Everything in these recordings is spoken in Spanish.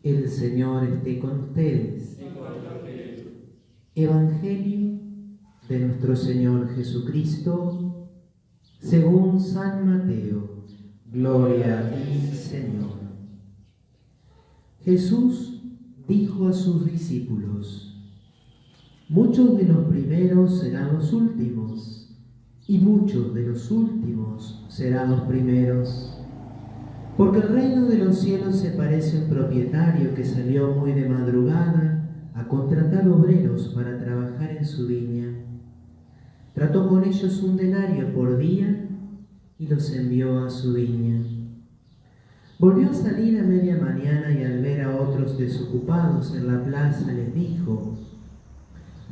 El Señor esté con ustedes. Evangelio de nuestro Señor Jesucristo según San Mateo. Gloria a ti, Señor. Jesús dijo a sus discípulos: muchos de los primeros serán los últimos, y muchos de los últimos serán los primeros. Porque el reino de los cielos se parece a un propietario que salió muy de madrugada a contratar obreros para trabajar en su viña. Trató con ellos 1 denario por día y los envió a su viña. Volvió a salir a media mañana y al ver a otros desocupados en la plaza les dijo: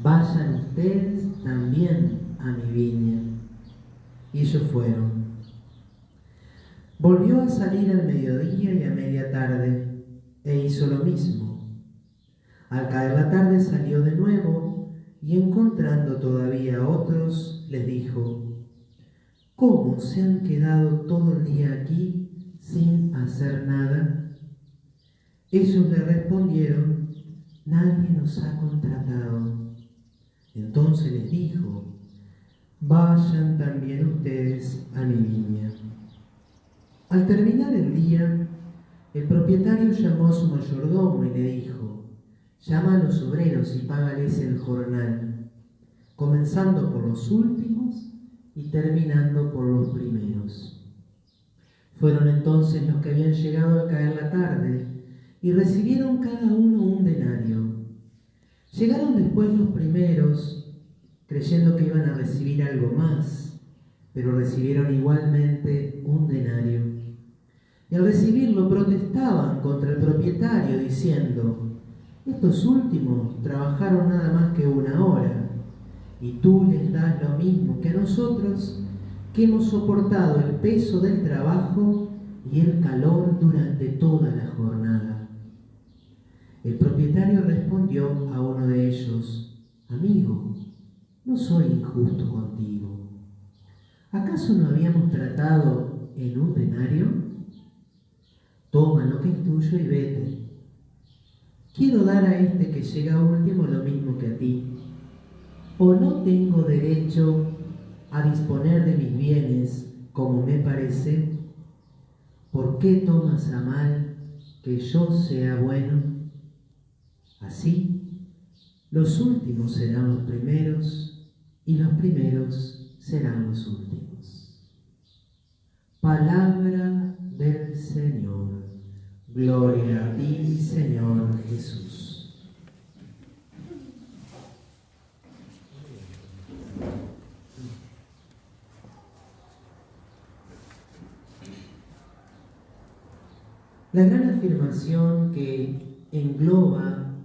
vayan ustedes también a mi viña. Y ellos fueron. Volvió a salir al mediodía y a media tarde, e hizo lo mismo. Al caer la tarde salió de nuevo, y encontrando todavía a otros, les dijo: ¿cómo se han quedado todo el día aquí sin hacer nada? Ellos le respondieron: nadie nos ha contratado. Entonces les dijo: vayan también ustedes a mi viña. Al terminar el día, el propietario llamó a su mayordomo y le dijo: llama a los obreros y págales el jornal, comenzando por los últimos y terminando por los primeros. Fueron entonces los que habían llegado al caer la tarde y recibieron cada uno 1 denario. Llegaron después los primeros, creyendo que iban a recibir algo más, pero recibieron igualmente 1 denario. Y al recibirlo protestaban contra el propietario, diciendo: estos últimos trabajaron nada más que 1 hora, y tú les das lo mismo que a nosotros, que hemos soportado el peso del trabajo y el calor durante toda la jornada. El propietario respondió a uno de ellos: amigo, no soy injusto contigo. ¿Acaso no habíamos tratado en 1 denario? Toma lo que es tuyo y vete. Quiero dar a este que llega último lo mismo que a ti. ¿O no tengo derecho a disponer de mis bienes como me parece? ¿Por qué tomas a mal que yo sea bueno? Así, los últimos serán los primeros y los primeros serán los últimos. Palabra del Señor. Gloria a ti, Señor Jesús. La gran afirmación que engloba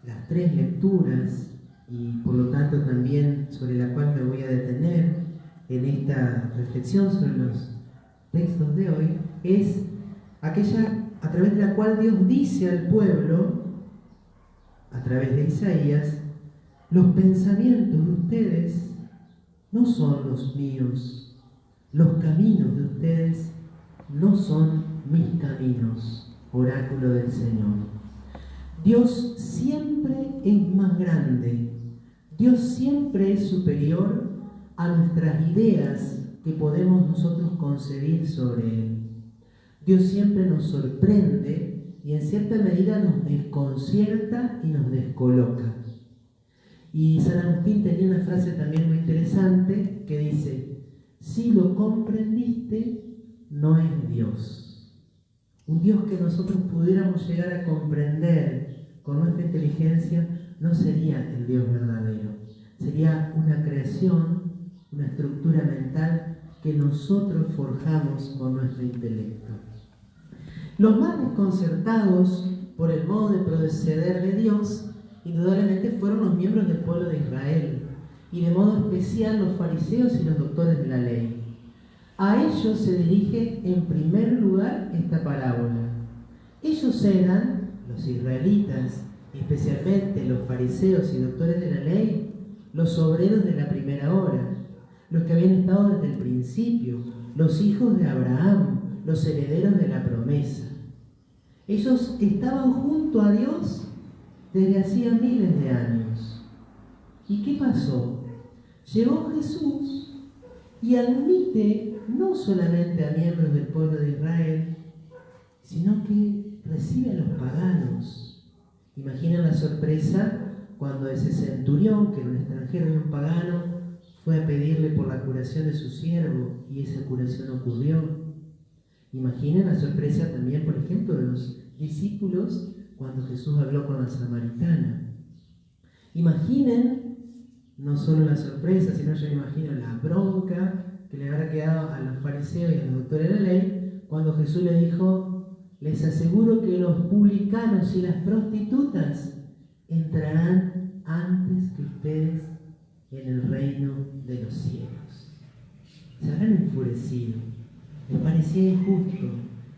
las 3 lecturas y por lo tanto también sobre la cual me voy a detener en esta reflexión sobre los textos de hoy es aquella a través de la cual Dios dice al pueblo, a través de Isaías: los pensamientos de ustedes no son los míos, los caminos de ustedes no son mis caminos, oráculo del Señor. Dios siempre es más grande, Dios siempre es superior a nuestras ideas que podemos nosotros concebir sobre Él. Dios siempre nos sorprende y en cierta medida nos desconcierta y nos descoloca. Y San Agustín tenía una frase también muy interesante que dice: si lo comprendiste, no es Dios. Un Dios que nosotros pudiéramos llegar a comprender con nuestra inteligencia no sería el Dios verdadero. Sería una creación, una estructura mental que nosotros forjamos con nuestro intelecto. Los más desconcertados por el modo de proceder de Dios, indudablemente fueron los miembros del pueblo de Israel, y de modo especial los fariseos y los doctores de la ley. A ellos se dirige en primer lugar esta parábola. Ellos eran, los israelitas, especialmente los fariseos y doctores de la ley, los obreros de la primera hora, los que habían estado desde el principio, los hijos de Abraham, los herederos de la promesa. Ellos estaban junto a Dios desde hacía miles de años. ¿Y qué pasó? Llegó Jesús y admite no solamente a miembros del pueblo de Israel, sino que recibe a los paganos. Imaginen la sorpresa cuando ese centurión, que era un extranjero y un pagano, fue a pedirle por la curación de su siervo y esa curación ocurrió. Imaginen la sorpresa también, por ejemplo, de los discípulos cuando Jesús habló con la samaritana. Imaginen no solo la sorpresa, sino yo me imagino la bronca que le habrá quedado a los fariseos y a los doctores de la ley cuando Jesús le dijo: les aseguro que los publicanos y las prostitutas entrarán antes que ustedes en el reino de los cielos. Se habrán enfurecido, les parecía injusto,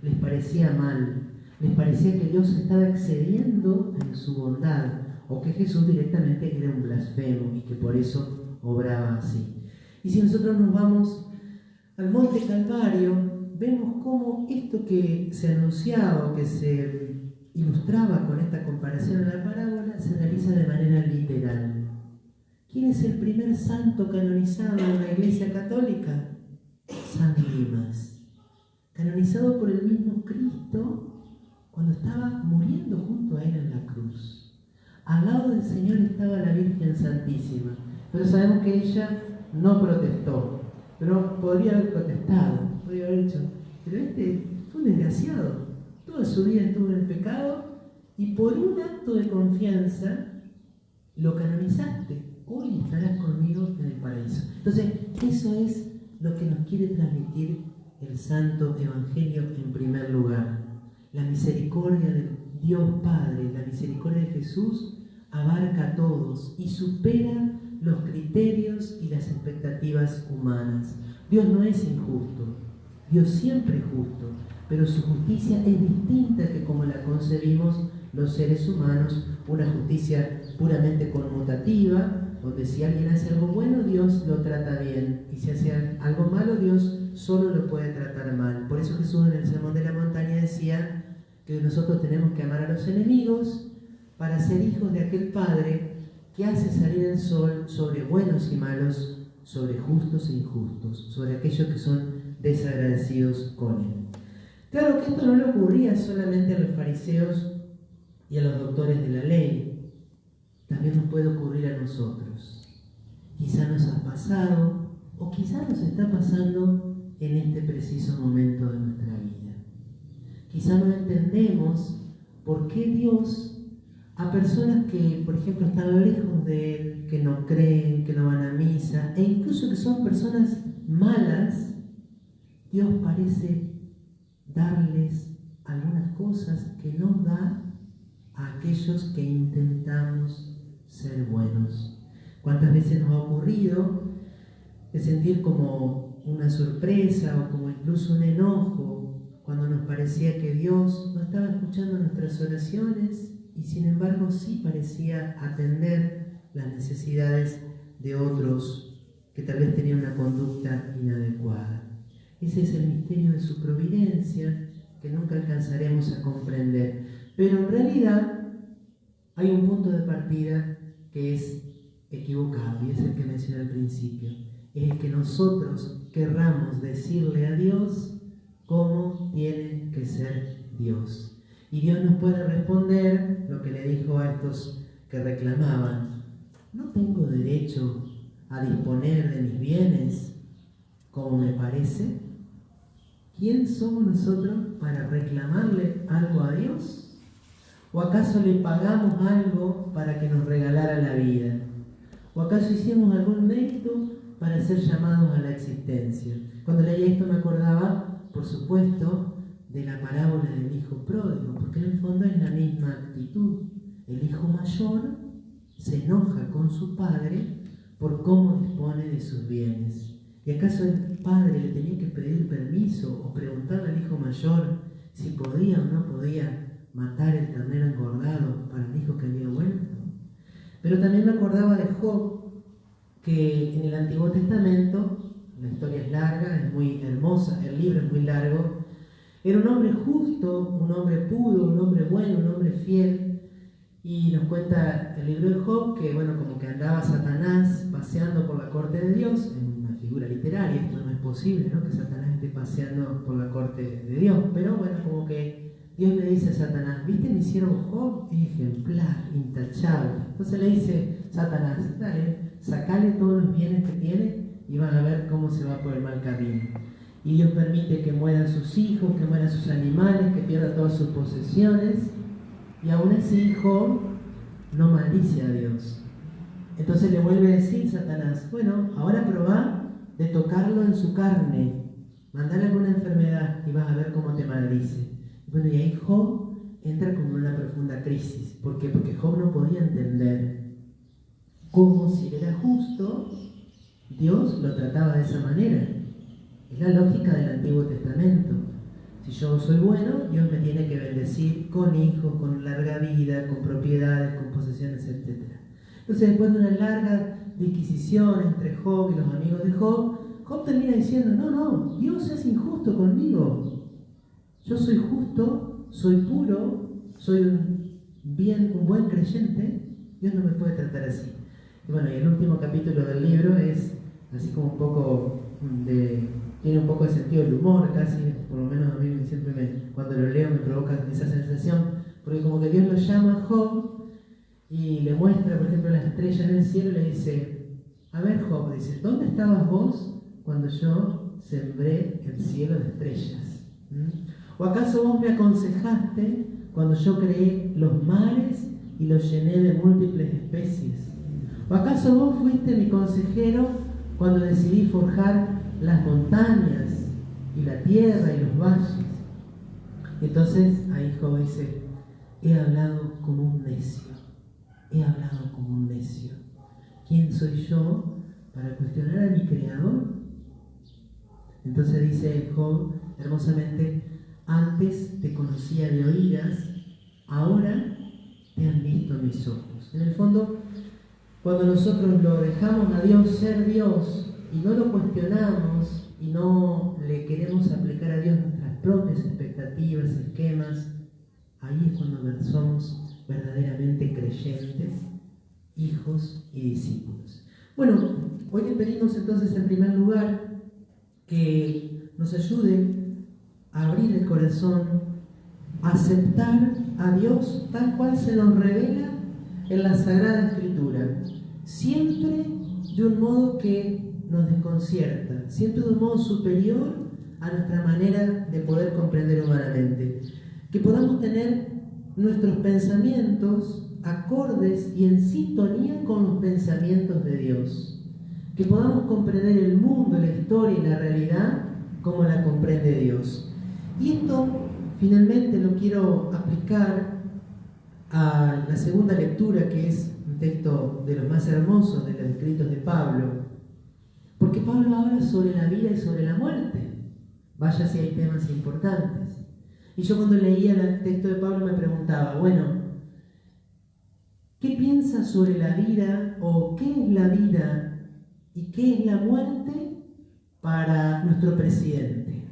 les parecía mal, les parecía que Dios estaba excediendo en su bondad, o que Jesús directamente era un blasfemo y que por eso obraba así. Y si nosotros nos vamos al Monte Calvario, vemos cómo esto que se anunciaba o que se ilustraba con esta comparación en la parábola se realiza de manera literal. ¿Quién es el primer santo canonizado en la Iglesia Católica? San Dimas, canonizado por el mismo Cristo cuando estaba muriendo junto a él en la cruz. Al lado del Señor estaba la Virgen Santísima, pero sabemos que ella no protestó, pero podría haber protestado, podría haber dicho: pero este fue un desgraciado, toda su vida estuvo en el pecado y por un acto de confianza lo canonizaste, hoy estarás conmigo en el paraíso. Entonces, eso es lo que nos quiere transmitir el Santo Evangelio en primer lugar. La misericordia de Dios Padre, la misericordia de Jesús abarca a todos y supera los criterios y las expectativas humanas. Dios no es injusto, Dios siempre es justo, pero su justicia es distinta que como la concebimos los seres humanos, una justicia puramente conmutativa, donde si alguien hace algo bueno, Dios lo trata bien, y si hace algo malo, Dios solo lo puede tratar mal. Por eso Jesús en el Sermón de la Montaña decía que nosotros tenemos que amar a los enemigos para ser hijos de aquel Padre que hace salir el sol sobre buenos y malos, sobre justos e injustos, sobre aquellos que son desagradecidos con Él. Claro que esto no le ocurría solamente a los fariseos y a los doctores de la ley, también nos puede ocurrir a nosotros. Quizá nos ha pasado, o quizá nos está pasando en este preciso momento de nuestra vida. Quizá no entendemos por qué Dios, a personas que, por ejemplo, están lejos de Él, que no creen, que no van a misa, e incluso que son personas malas, Dios parece darles algunas cosas que no da a aquellos que intentamos ser buenos. ¿Cuántas veces nos ha ocurrido de sentir como una sorpresa o como incluso un enojo cuando nos parecía que Dios no estaba escuchando nuestras oraciones y sin embargo sí parecía atender las necesidades de otros que tal vez tenían una conducta inadecuada? Ese es el misterio de su providencia que nunca alcanzaremos a comprender. Pero en realidad hay un punto de partida que es equivocado y es el que mencioné al principio. Es el que nosotros querramos decirle a Dios cómo tiene que ser Dios. Y Dios nos puede responder lo que le dijo a estos que reclamaban: ¿no tengo derecho a disponer de mis bienes como me parece? ¿Quién somos nosotros para reclamarle algo a Dios? ¿O acaso le pagamos algo para que nos regalara la vida? ¿O acaso hicimos algún mérito para ser llamados a la existencia? Cuando leía esto me acordaba, por supuesto, de la parábola del hijo pródigo, porque en el fondo es la misma actitud. El hijo mayor se enoja con su padre por cómo dispone de sus bienes. ¿Y acaso el padre le tenía que pedir permiso o preguntarle al hijo mayor si podía o no podía matar el ternero engordado para el hijo que había vuelto? Pero también me acordaba de Job, que en el Antiguo Testamento, la historia es larga, es muy hermosa, el libro es muy largo, Era un hombre justo, un hombre puro, un hombre bueno, un hombre fiel. Y nos cuenta el libro de Job que, bueno, como que andaba Satanás paseando por la corte de Dios, en una figura literaria, esto no es posible, ¿no? Que Satanás esté paseando por la corte de Dios, pero bueno, como que Dios le dice a Satanás, ¿viste mi siervo Job? Ejemplar, intachable. Entonces le dice Satanás, dale, sacale todos los bienes que tiene y van a ver cómo se va por el mal camino. Y Dios permite que mueran sus hijos, que mueran sus animales, que pierda todas sus posesiones. Y aún así Job no maldice a Dios. Entonces le vuelve a decir Satanás, bueno, ahora probá de tocarlo en su carne, mandale alguna enfermedad y vas a ver cómo te maldice. Bueno, y ahí Job entra como en una profunda crisis. ¿Por qué? Porque Job no podía entender cómo, si él era justo, Dios lo trataba de esa manera. Es la lógica del Antiguo Testamento. Si yo soy bueno, Dios me tiene que bendecir con hijos, con larga vida, con propiedades, con posesiones, etc. Entonces, después de una larga disquisición entre Job y los amigos de Job, Job termina diciendo, no, Dios es injusto conmigo. Yo soy justo, soy puro, soy un buen creyente, Dios no me puede tratar así. Y bueno, y el último capítulo del libro es así como un poco tiene un poco de sentido del humor casi, por lo menos a mí siempre cuando lo leo me provoca esa sensación, porque como que Dios lo llama a Job y le muestra, por ejemplo, las estrellas en el cielo y le dice, a ver Job, dice, ¿dónde estabas vos cuando yo sembré el cielo de estrellas? ¿O acaso vos me aconsejaste cuando yo creé los mares y los llené de múltiples especies? ¿O acaso vos fuiste mi consejero cuando decidí forjar las montañas y la tierra y los valles? Entonces ahí Job dice, he hablado como un necio, he hablado como un necio. ¿Quién soy yo para cuestionar a mi Creador? Entonces dice Job hermosamente, antes te conocía de oídas, ahora te han visto mis ojos. En el fondo, cuando nosotros lo dejamos a Dios ser Dios y no lo cuestionamos y no le queremos aplicar a Dios nuestras propias expectativas, esquemas, ahí es cuando somos verdaderamente creyentes, hijos y discípulos. Bueno, hoy le pedimos entonces en primer lugar que nos ayude a abrir el corazón, a aceptar a Dios tal cual se nos revela en la Sagrada Escritura, siempre de un modo que nos desconcierta, siempre de un modo superior a nuestra manera de poder comprender humanamente. Que podamos tener nuestros pensamientos acordes y en sintonía con los pensamientos de Dios. Que podamos comprender el mundo, la historia y la realidad como la comprende Dios. Y esto finalmente lo quiero aplicar a la segunda lectura, que es un texto de los más hermosos de los escritos de Pablo, porque Pablo habla sobre la vida y sobre la muerte. Vaya si hay temas importantes. Y yo cuando leía el texto de Pablo me preguntaba, bueno, ¿qué piensa sobre la vida o qué es la vida y qué es la muerte para nuestro presidente?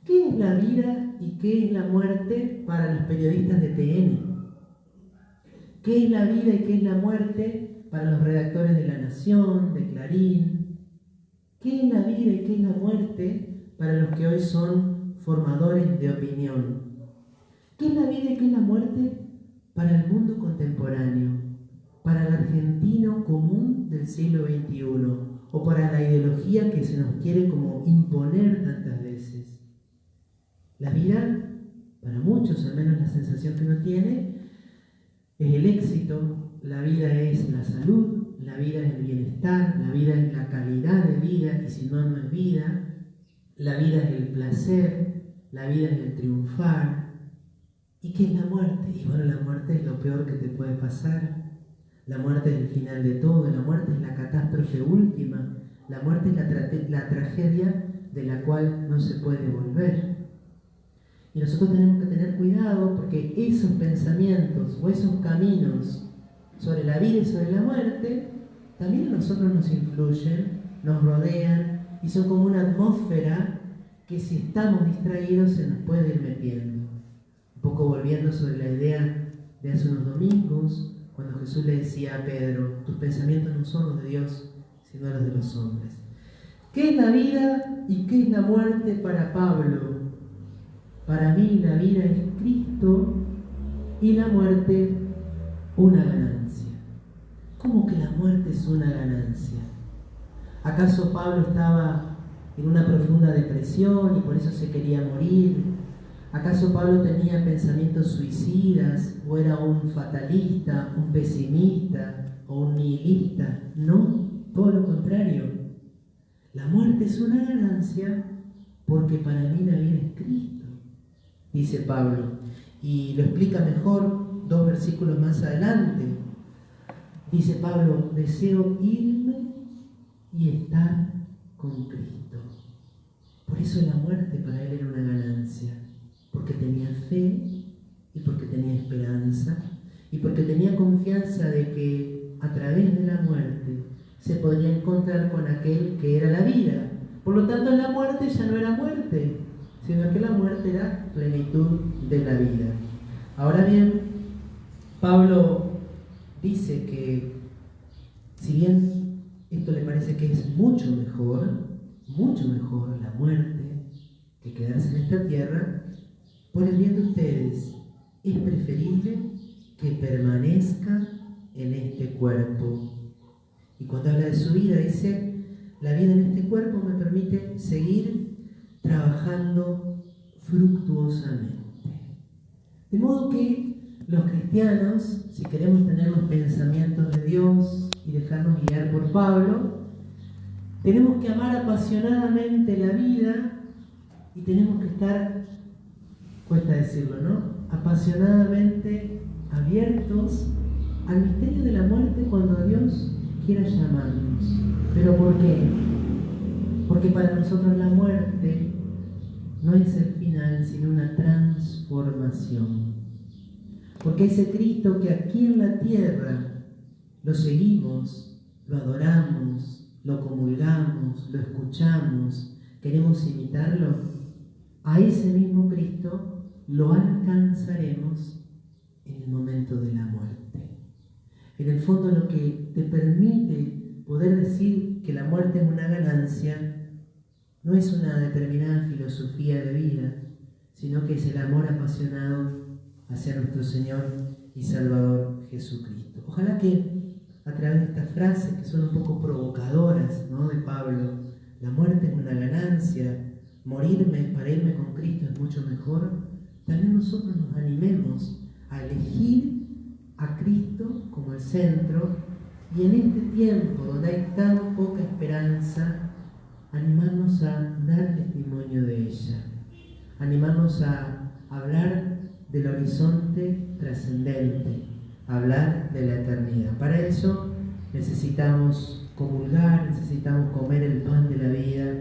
¿Qué es la vida y qué es la muerte para los periodistas de TN? ¿Qué es la vida y qué es la muerte para los redactores de La Nación, de Clarín? ¿Qué es la vida y qué es la muerte para los que hoy son formadores de opinión? ¿Qué es la vida y qué es la muerte para el mundo contemporáneo, para el argentino común del siglo XXI o para la ideología que se nos quiere como imponer tantas veces? La vida, para muchos, al menos la sensación que uno tiene, es el éxito, la vida es la salud, la vida es el bienestar, la vida es la calidad de vida, y si no, no es vida. La vida es el placer, la vida es el triunfar. ¿Y qué es la muerte? Y bueno, la muerte es lo peor que te puede pasar. La muerte es el final de todo, la muerte es la catástrofe última, la muerte es la tragedia de la cual no se puede volver. Y nosotros tenemos que tener cuidado porque esos pensamientos o esos caminos sobre la vida y sobre la muerte también a nosotros nos influyen, nos rodean y son como una atmósfera que si estamos distraídos se nos puede ir metiendo. Un poco volviendo sobre la idea de hace unos domingos, cuando Jesús le decía a Pedro, tus pensamientos no son los de Dios, sino los de los hombres. ¿Qué es la vida y qué es la muerte para Pablo? Para mí la vida es Cristo y la muerte una ganancia. ¿Cómo que la muerte es una ganancia? ¿Acaso Pablo estaba en una profunda depresión y por eso se quería morir? ¿Acaso Pablo tenía pensamientos suicidas o era un fatalista, un pesimista o un nihilista? No, todo lo contrario. La muerte es una ganancia porque para mí la vida es Cristo, dice Pablo. Y lo explica mejor 2 versículos más adelante. Dice Pablo, deseo irme y estar con Cristo. Por eso la muerte para él era una ganancia. Porque tenía fe y porque tenía esperanza y porque tenía confianza de que a través de la muerte se podría encontrar con aquel que era la vida. Por lo tanto, la muerte ya no era muerte, sino que la muerte era plenitud de la vida. Ahora bien, Pablo dice que si bien esto le parece que es mucho mejor la muerte que quedarse en esta tierra, por el bien de ustedes, es preferible que permanezca en este cuerpo. Y cuando habla de su vida, dice, la vida en este cuerpo me permite seguir trabajando fructuosamente. De modo que los cristianos, si queremos tener los pensamientos de Dios y dejarnos guiar por Pablo, tenemos que amar apasionadamente la vida y tenemos que estar, cuesta decirlo, ¿no?, apasionadamente abiertos al misterio de la muerte cuando Dios quiera llamarnos. ¿Pero por qué? Porque para nosotros la muerte no es el final, sino una transformación. Porque ese Cristo que aquí en la tierra lo seguimos, lo adoramos, lo comulgamos, lo escuchamos, queremos imitarlo, a ese mismo Cristo lo alcanzaremos en el momento de la muerte. En el fondo, lo que te permite poder decir que la muerte es una ganancia no es una determinada filosofía de vida, sino que es el amor apasionado hacia nuestro Señor y Salvador Jesucristo. Ojalá que a través de estas frases que son un poco provocadoras, ¿no?, de Pablo, la muerte es una ganancia, morirme para irme con Cristo es mucho mejor, también nosotros nos animemos a elegir a Cristo como el centro y en este tiempo donde hay tan poca esperanza, animarnos a dar testimonio de ella, animarnos a hablar del horizonte trascendente, hablar de la eternidad. Para eso necesitamos comulgar, necesitamos comer el pan de la vida,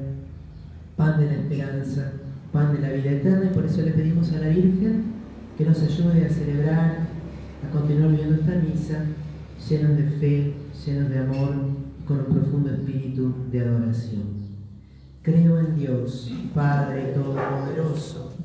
pan de la esperanza, pan de la vida eterna, y por eso le pedimos a la Virgen que nos ayude a celebrar, a continuar viviendo esta misa llenos de fe, llenos de amor y con un profundo espíritu de adoración. Creo en Dios, Padre Todopoderoso,